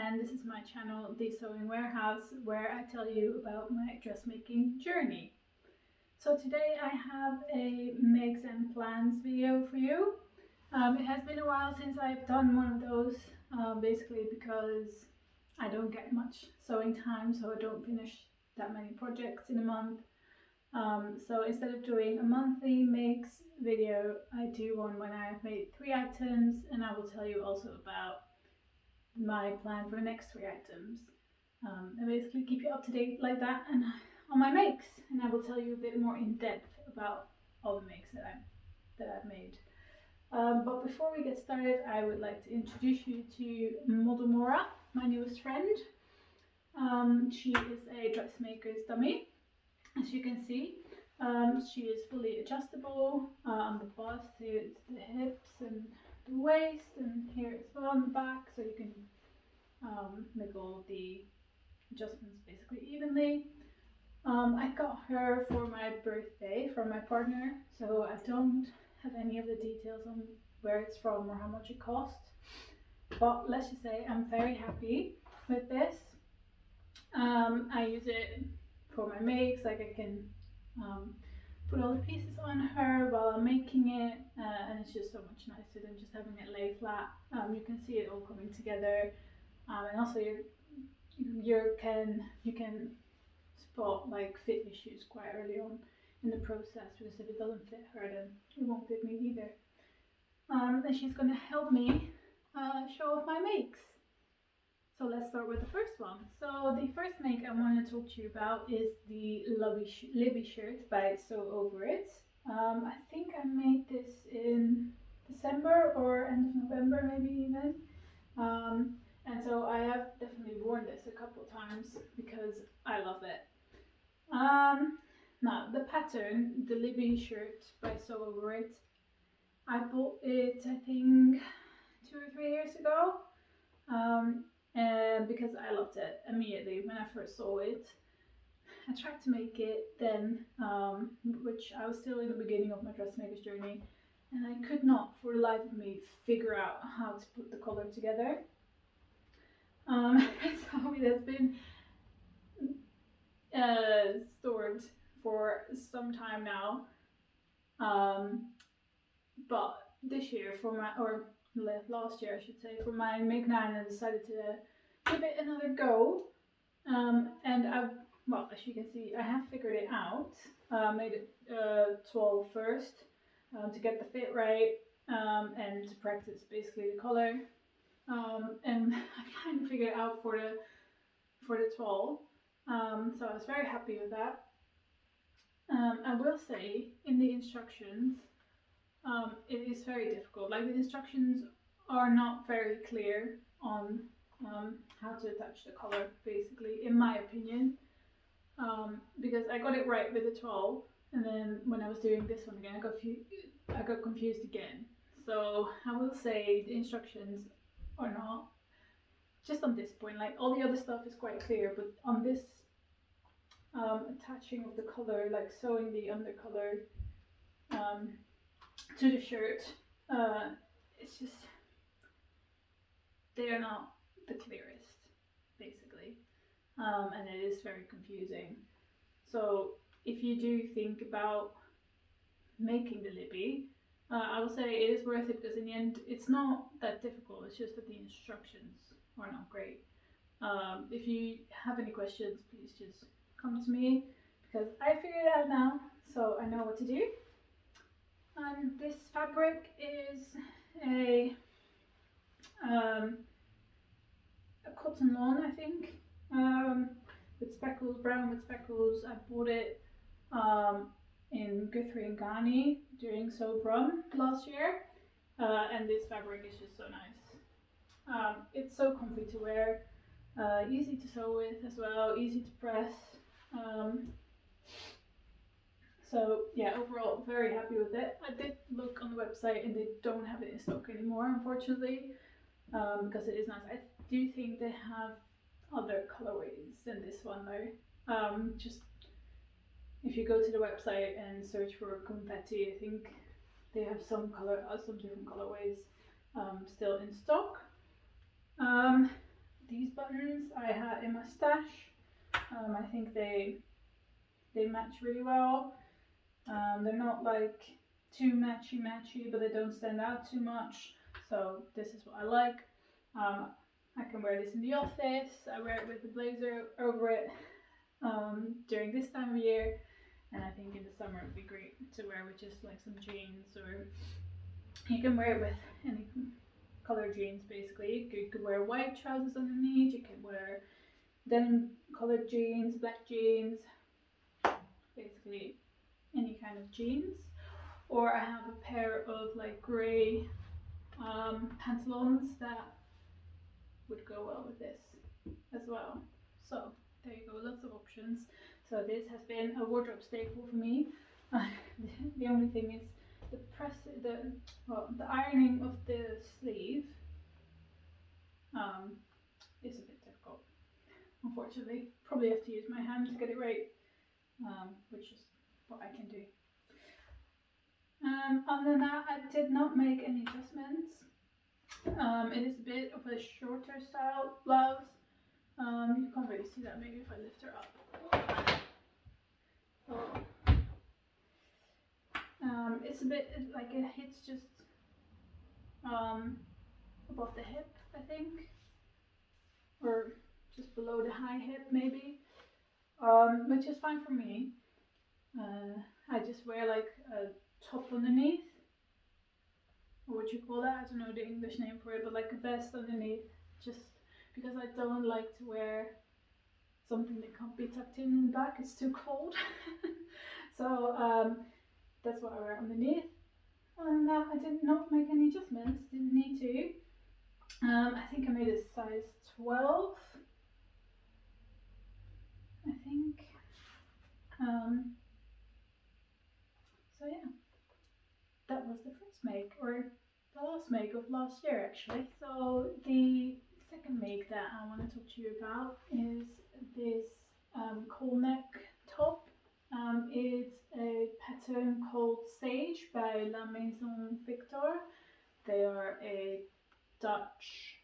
and this is my channel, The Sewing Warehouse, where I tell you about my dressmaking journey. So today I have a makes and plans video for you. It has been a while since I've done one of those, basically because I don't get much sewing time, so I don't finish that many projects in a month. So instead of doing a monthly makes video, I do one when I have made 3 items, and I will tell you also about my plan for the next 3 items. And basically keep you up to date like that and on my makes, and I will tell you a bit more in depth about all the makes that I've made. But before we get started, I would like to introduce you to Mora, my newest friend. She is a dressmaker's dummy, as you can see. She is fully adjustable on the bust, to the hips and the waist, and here as well on the back, so you can make all the adjustments basically evenly. I got her for my birthday from my partner, so I don't have any of the details on where it's from or how much it cost. But let's just say I'm very happy with this. I use it for my makes, like I can put all the pieces on her while I'm making it, and it's just so much nicer than just having it lay flat. You can see it all coming together, and also you can spot like fit issues quite early on in the process, because if it doesn't fit her, then it won't fit me either. And she's going to help me show off my makes. So let's start with the first one. So the first make I want to talk to you about is the Libby shirt by Sew Over It. I think I made this in December or end of November, maybe even. And so I have definitely worn this a couple times because I love it. Now the pattern, the Libby shirt by Sew Over It, I bought it I think 2 or 3 years ago, and because I loved it immediately when I first saw it. I tried to make it then, which I was still in the beginning of my dressmaker's journey, and I could not for the life of me figure out how to put the color together. So it has been stored for some time now, but this year last year I should say, for my make 9 I decided to give it another go, and well, as you can see, I have figured it out. Made it 12 first, to get the fit right, and to practice basically the color, and I finally figured it out for the 12. So I was very happy with that. I will say, in the instructions, it is very difficult. Like, the instructions are not very clear on how to attach the color, basically, in my opinion. Because I got it right with the 12, and then when I was doing this one again, I got confused again. So I will say the instructions are not, just on this point, like all the other stuff is quite clear, but on this attaching of the color, like sewing the undercolor to the shirt, it's just, they are not the clearest, basically, and it is very confusing. So if you do think about making the Libby, I will say it is worth it, because in the end it's not that difficult. It's just that the instructions are not great. If you have any questions, please just come to me, because I figured it out now, so I know what to do. This fabric is a cotton lawn, I think, with speckles, brown with speckles. I bought it in Guthrie and Ghani during Sew Brum last year, and this fabric is just so nice. It's so comfy to wear, easy to sew with as well, easy to press. So yeah, overall very happy with it. I did look on the website and they don't have it in stock anymore, unfortunately, because it is nice. I do think they have other colorways than this one though. Just if you go to the website and search for confetti, I think they have some different colorways still in stock. these buttons I had in my stash. I think they match really well. They're not like too matchy, but they don't stand out too much. So this is what I like. I can wear this in the office. I wear it with the blazer over it during this time of year. And I think in the summer it would be great to wear with just like some jeans, or you can wear it with any color jeans basically. You could wear white trousers underneath, you can wear denim colored jeans, black jeans, basically any kind of jeans. Or I have a pair of like grey pantaloons that would go well with this as well. So there you go, lots of options. So this has been a wardrobe staple for me. The only thing is the ironing of the sleeve is a bit difficult, unfortunately. Probably have to use my hand to get it right, which is what I can do. Other than that, I did not make any adjustments. It is a bit of a shorter style blouse. You can't really see that, maybe if I lift her up. Oh. It's a bit like it hits just above the hip, I think, or just below the high hip maybe, which is fine for me. I just wear like a top underneath, or what you call that, I don't know the English name for it, but like a vest underneath, just because I don't like to wear something that can't be tucked in the back, it's too cold. So that's what I wear underneath. Other than that, I did not make any adjustments, didn't need to. I think I made a size 12, I think. So yeah, that was the first make, or the last make of last year actually. So the second make that I want to talk to you about is this cowl neck top. It's a pattern called Sage by La Maison Victor. They are a Dutch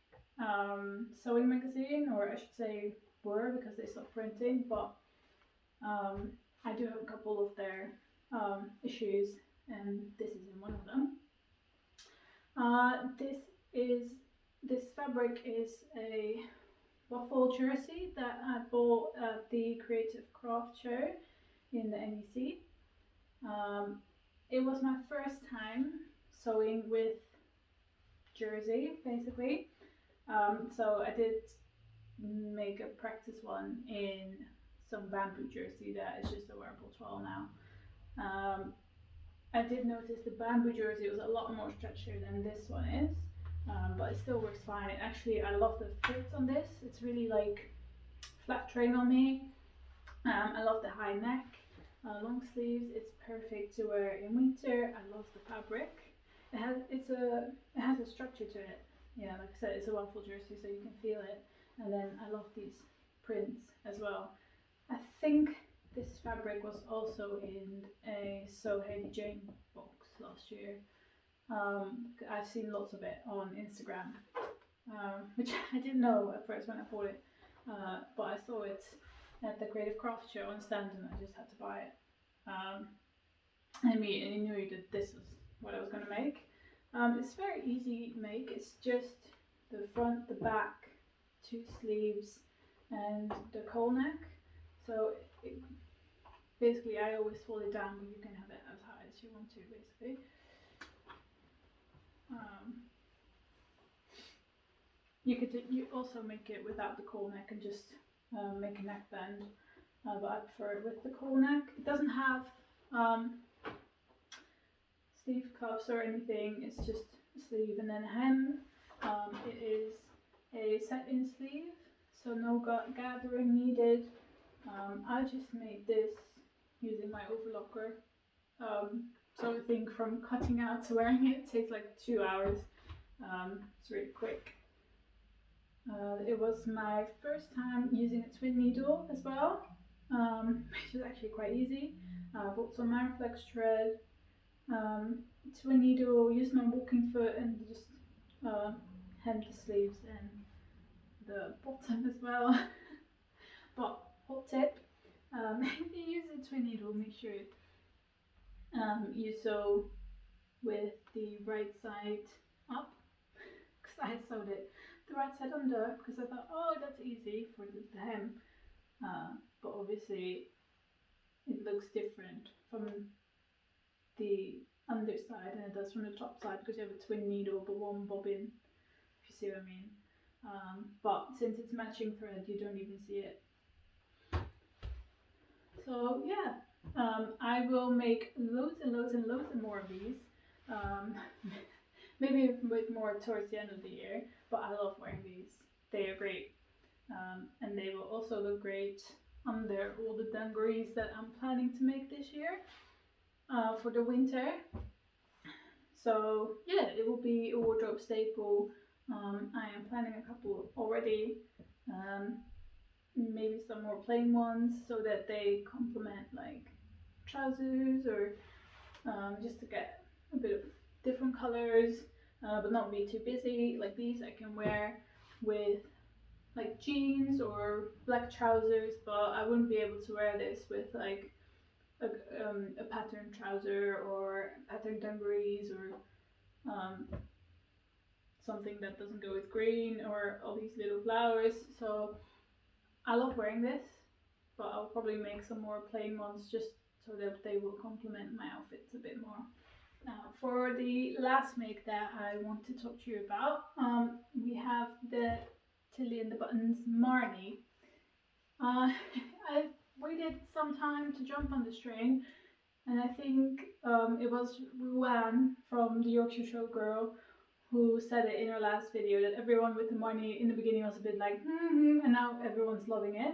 sewing magazine, or I should say were, because they stopped printing, but I do have a couple of their issues, and this is in one of them. This fabric is a waffle jersey that I bought at the Creative Craft Show in the NEC. It was my first time sewing with jersey, basically. So I did make a practice one in some bamboo jersey that is just a wearable towel now. I did notice the bamboo jersey was a lot more stretchier than this one is, but it still works fine. Actually, I love the fit on this. It's really like flattering on me. I love the high neck, long sleeves. It's perfect to wear in winter. I love the fabric. It has a structure to it. Yeah, like I said, it's a waffle jersey, so you can feel it. And then I love these prints as well. I think this fabric was also in a So Hailey Jane box last year. I've seen lots of it on Instagram, which I didn't know at first when I bought it, but I saw it at the Creative Craft Show on stand, and I just had to buy it. I immediately knew that this was what I was going to make. It's very easy to make. It's just the front, the back, 2 sleeves, and the cowl neck. So basically, I always fold it down, but you can have it as high as you want to, basically. You also make it without the cowl neck and just make a neckband, but I prefer it with the cowl neck. It doesn't have sleeve cuffs or anything. It's just a sleeve and then a hem. It is a set-in sleeve, so no gathering needed. I just made this using my overlocker. So I think from cutting out to wearing it takes like 2 hours. It's really quick. It was my first time using a twin needle as well, which is actually quite easy. I bought some Mariflex thread, twin needle, used my walking foot and just hemmed the sleeves, and the bottom as well. But hot tip, if you use a twin needle, make sure you sew with the right side up, because I sewed it the right side under because I thought, oh, that's easy for the hem, but obviously it looks different from the underside than it does from the top side because you have a twin needle but one bobbin, if you see what I mean. But since it's matching thread, you don't even see it. So yeah, I will make loads and loads and loads and more of these. Maybe a bit more towards the end of the year, but I love wearing these. They are great. And they will also look great under all the dungarees that I'm planning to make this year for the winter. So yeah, it will be a wardrobe staple. I am planning a couple already. Maybe some more plain ones so that they complement like trousers, or just to get a bit of different colors, but not be too busy. Like these I can wear with like jeans or black trousers, but I wouldn't be able to wear this with like a patterned trouser or patterned dungarees, or something that doesn't go with green or all these little flowers. So I love wearing this, but I'll probably make some more plain ones just so that they will complement my outfits a bit more. Now, for the last make that I want to talk to you about, we have the Tilly and the Buttons Marnie. I waited some time to jump on this train, and I think it was Ruan from the Yorkshire Showgirl who said it in her last video, that everyone with the Marnie in the beginning was a bit like, and now everyone's loving it.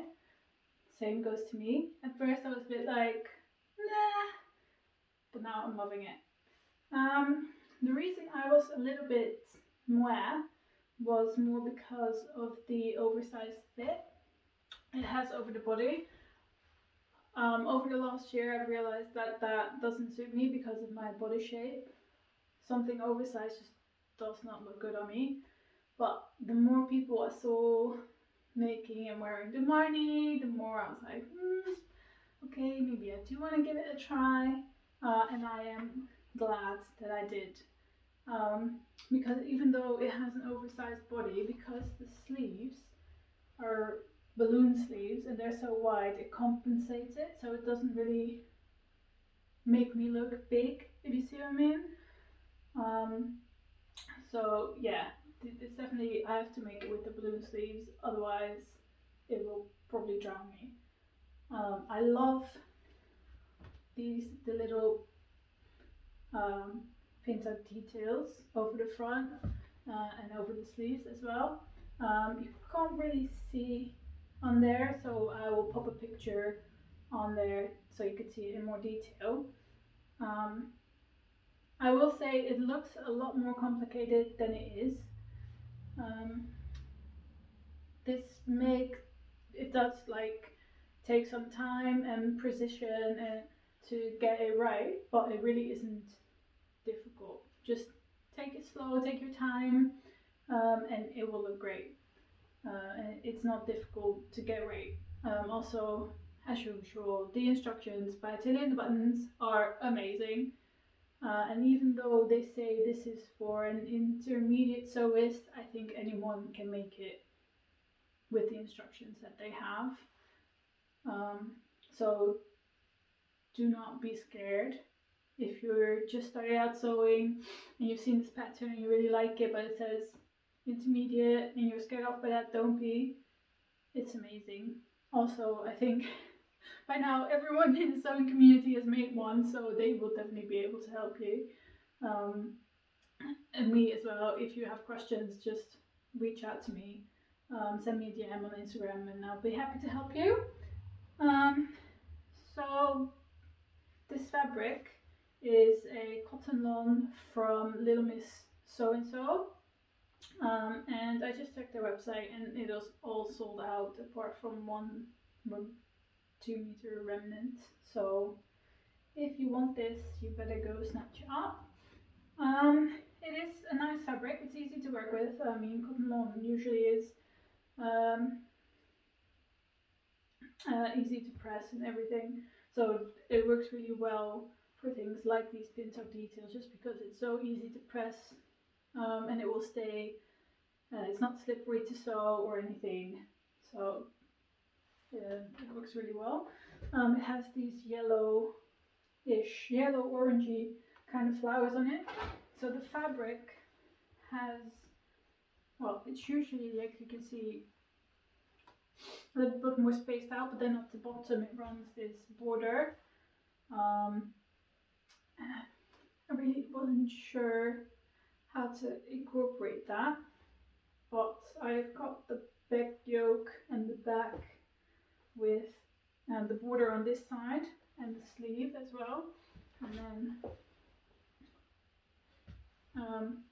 Same goes to me. At first I was a bit like, nah, but now I'm loving it. The reason I was a little bit mwah was more because of the oversized fit it has over the body. Over the last year I've realized that that doesn't suit me because of my body shape. Something oversized just does not look good on me. But the more people I saw making and wearing the Marnie, the more I was like, okay, maybe I do want to give it a try. And I am glad that I did. Because even though it has an oversized body, because the sleeves are balloon sleeves and they're so wide, it compensates it, so it doesn't really make me look big, if you see what I mean. So yeah, it's definitely, I have to make it with the balloon sleeves, otherwise it will probably drown me. I love the little pinta details over the front and over the sleeves as well. You can't really see on there, so I will pop a picture on there so you can see it in more detail. I will say it looks a lot more complicated than it is. This make, it does like take some time and precision to get it right, but it really isn't difficult. Just take it slow, take your time, and it will look great. And it's not difficult to get right. Also, as usual, the instructions by Tilly and the Buttons are amazing. And even though they say this is for an intermediate sewist, I think anyone can make it with the instructions that they have. So do not be scared. If you're just starting out sewing and you've seen this pattern and you really like it, but it says intermediate and you're scared off by that, don't be. It's amazing. Also, I think by now everyone in the sewing community has made one, so they will definitely be able to help you. And me as well. If you have questions, just reach out to me. Send me a DM on Instagram and I'll be happy to help you. So this fabric is a cotton lawn from Little Miss So and So. And I just checked their website and it was all sold out apart from one 2 meter remnant. So if you want this, you better go snatch it up. It is a nice fabric, it's easy to work with. I mean, cotton lawn usually is easy to press and everything. So it works really well for things like these pin tuck details, just because it's so easy to press, and it will stay. It's not slippery to sew or anything, so it works really well. It has these yellow orangey kind of flowers on it. So the fabric has, well, it's usually, like you can see, a little bit more spaced out, but then at the bottom it runs this border. I really wasn't sure how to incorporate that, but I've got the back yoke and the back with the border on this side and the sleeve as well, and then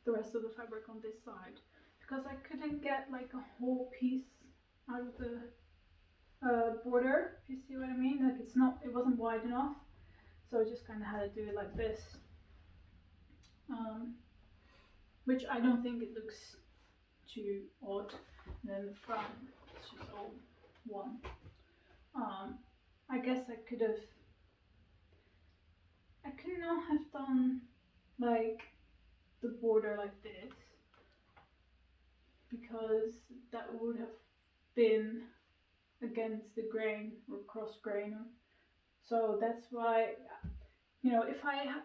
the rest of the fabric on this side, because I couldn't get like a whole piece out of the border, if you see what I mean. Like it wasn't wide enough, so I just kind of had to do it like this, which I don't think it looks too odd. And then the front, it's just all one. I guess I could not have done like the border like this, because that would have been against the grain or cross grain. So that's why, you know, if I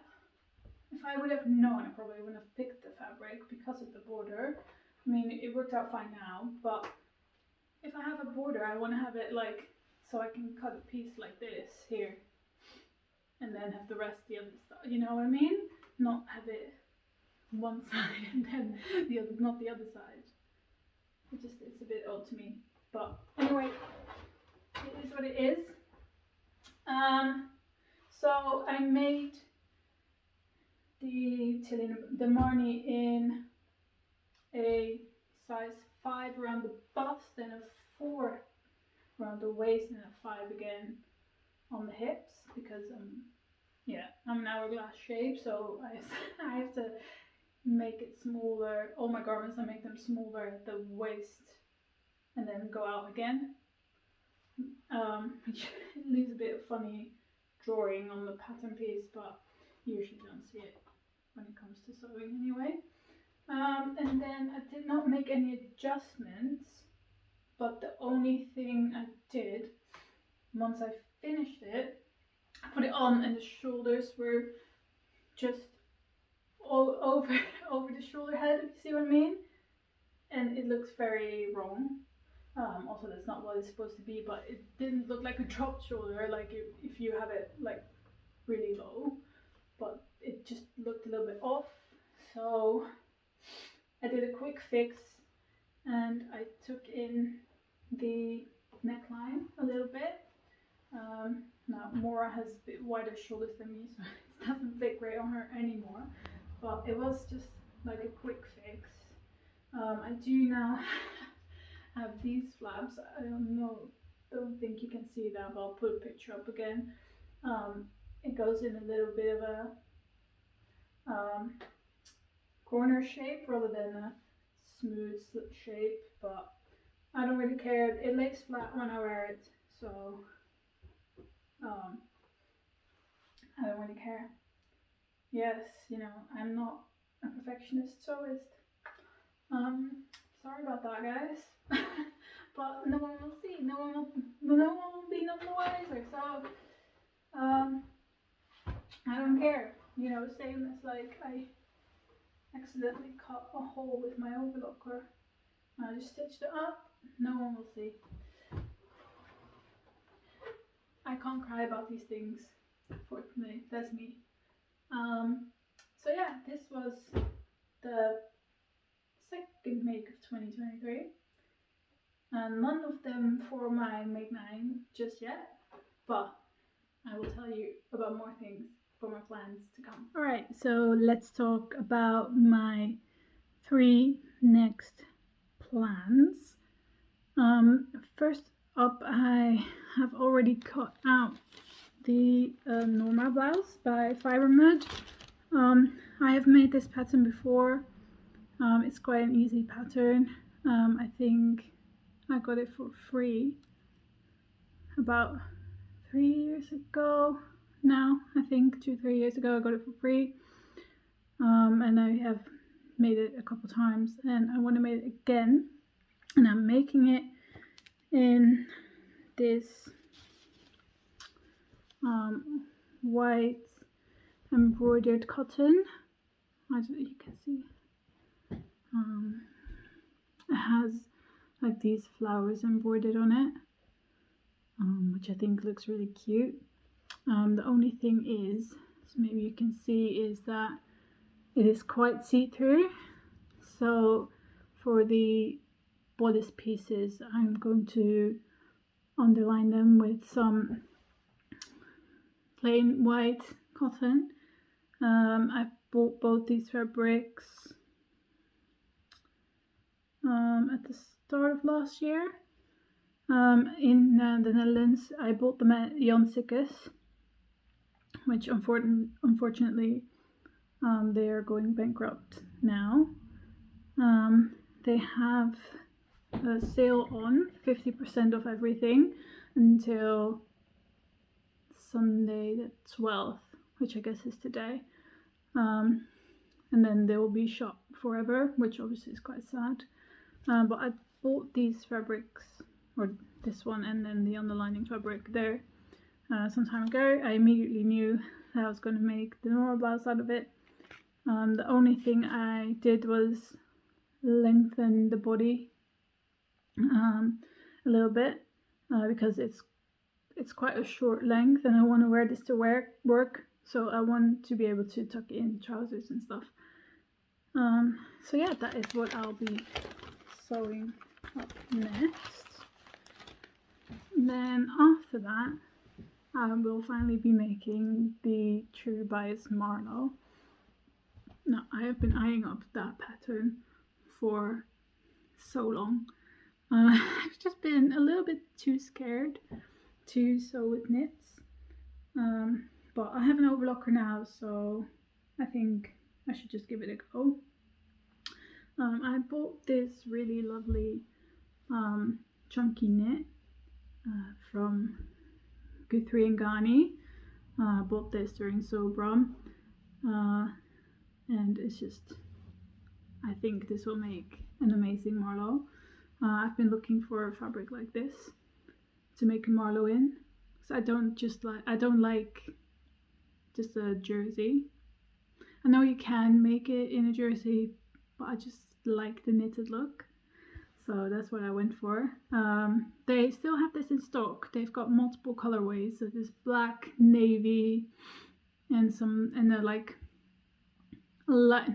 would have known, I probably wouldn't have picked the fabric because of the border. I mean, it worked out fine now, but if I have a border, I want to have it like, so I can cut a piece like this here, and then have the rest the other side, you know what I mean? Not have it one side and then the other, not the other side. It's a bit odd to me, but anyway, it is what it is. So I made the Marnie in a size 5 around the bust, and a 4 around the waist, and a 5 again on the hips, because I'm an hourglass shape, so I have to make it smaller. All my garments, I make them smaller at the waist and then go out again, which leaves a bit of funny drawing on the pattern piece, but you usually don't see it when it comes to sewing anyway. And then I did not make any adjustments, but the only thing I did, once I finished it, I put it on and the shoulders were just all over the shoulder head, if you see what I mean, and it looks very wrong. Also, that's not what it's supposed to be, but it didn't look like a dropped shoulder, like if you have it like really low, but it just looked a little bit off. So I did a quick fix, and I took in the neckline a little bit. Now Mora has a bit wider shoulders than me, so it doesn't fit great on her anymore, but it was just like a quick fix. I do now have these flaps. I don't think you can see that, but I'll put a picture up again. It goes in a little bit of a corner shape rather than a smooth slip shape, but I don't really care. It lays flat when I wear it, so I don't really care. Yes, you know, I'm not a perfectionist sewist. Sorry about that, guys. But no one will see. No one will be none the wiser. So I don't care. You know, same as like I accidentally cut a hole with my overlocker. I just stitched it up. No one will see. I can't cry about these things, fortunately. That's me. So yeah, this was the second make of 2023, and none of them for my make 9 just yet, but I will tell you about more things for my plans to come. Alright, so let's talk about my 3 next plans. First up, I have already cut out the Mora blouse by Fiber Mud. I have made this pattern before. It's quite an easy pattern. I think I got it for free about 3 years ago now. I think 2-3 years ago I got it for free. And I have made it a couple times, and I want to make it again. And I'm making it in this white embroidered cotton. I don't know if you can see. It has like these flowers embroidered on it, which I think looks really cute. The only thing is, so maybe you can see, is that it is quite see-through. So for the bodice pieces, I'm going to underline them with some plain white cotton. I bought both these fabrics at the start of last year. In the Netherlands, I bought them at Jan Sikkes, which unfortunately they are going bankrupt now. They have a sale on 50% of everything until Sunday the 12th, which I guess is today. And then they will be shut forever, which obviously is quite sad. But I bought these fabrics, or this one and then the underlining fabric there, some time ago. I immediately knew that I was going to make the Mora blouse out of it. The only thing I did was lengthen the body a little bit, because it's quite a short length and I want to wear this to work, so I want to be able to tuck in trousers and stuff. So yeah, that is what I'll be sewing up next. Then after that, I will finally be making the True Bias Marlowe. Now, I have been eyeing up that pattern for so long. I've just been a little bit too scared to sew with knits, but I have an overlocker now, so I think I should just give it a go. I bought this really lovely chunky knit from Guthrie and Ghani. I bought this during Sobra, and it's just, I think this will make an amazing Marlowe. I've been looking for a fabric like this to make a Marlowe in, so I don't like just a jersey. I know you can make it in a jersey, but I just like the knitted look, so that's what I went for. They still have this in stock. They've got multiple colorways, so there's black, navy, and they're like not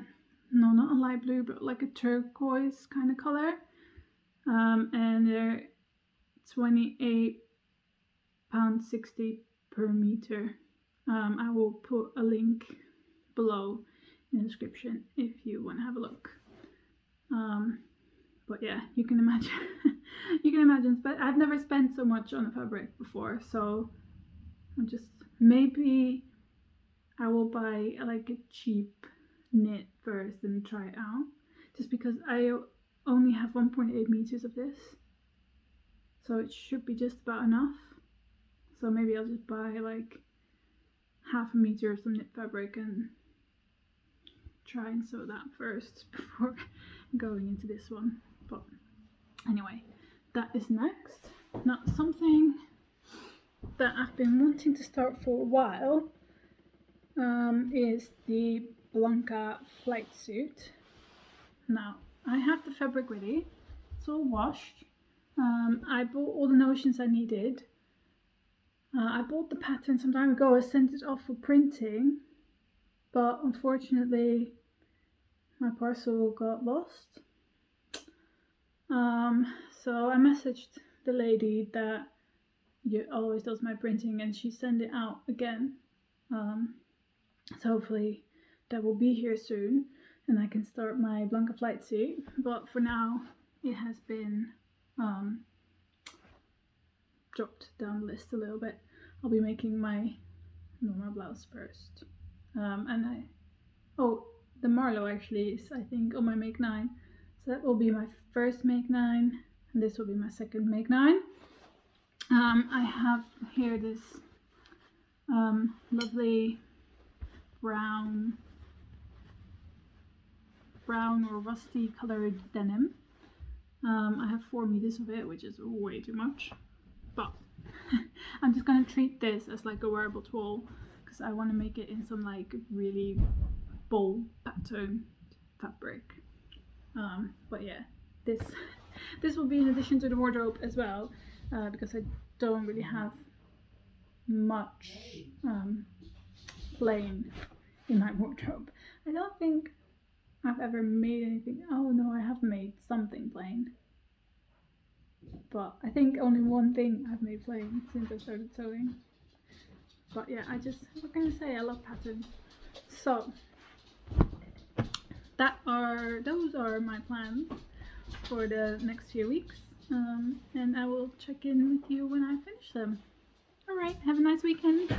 a light blue, but like a turquoise kind of color. And they're £28.60 per meter. I will put a link below in the description if you want to have a look. But yeah, you can imagine but I've never spent so much on a fabric before, so maybe I will buy like a cheap knit first and try it out, just because I only have 1.8 meters of this, so it should be just about enough. So maybe I'll just buy like half a meter of some knit fabric and try and sew that first before going into this one. But anyway, that is next. Now, something that I've been wanting to start for a while is the Blanca flight suit. Now, I have the fabric ready, it's all washed. I bought all the notions I needed. I bought the pattern some time ago. I sent it off for printing, but unfortunately my parcel got lost. So I messaged the lady that always does my printing, and she sent it out again. So hopefully that will be here soon and I can start my Blanca flight suit. But for now, it has been dropped down the list a little bit. I'll be making my normal blouse first. The Marlowe actually is, I think, on my make 9. So that will be my first make 9. and this will be my second make 9. I have here this lovely brown or rusty colored denim. I have 4 meters of it, which is way too much, but I'm just gonna treat this as like a wearable tool because I want to make it in some like really bold pattern fabric. But yeah, this will be in addition to the wardrobe as well, because I don't really have much plain in my wardrobe. I don't think I've ever made anything. Oh no, I have made something plain, but I think only one thing I've made plain since I started sewing. But yeah, what can I say, I love patterns. So those are my plans for the next few weeks, and I will check in with you when I finish them. Alright, have a nice weekend.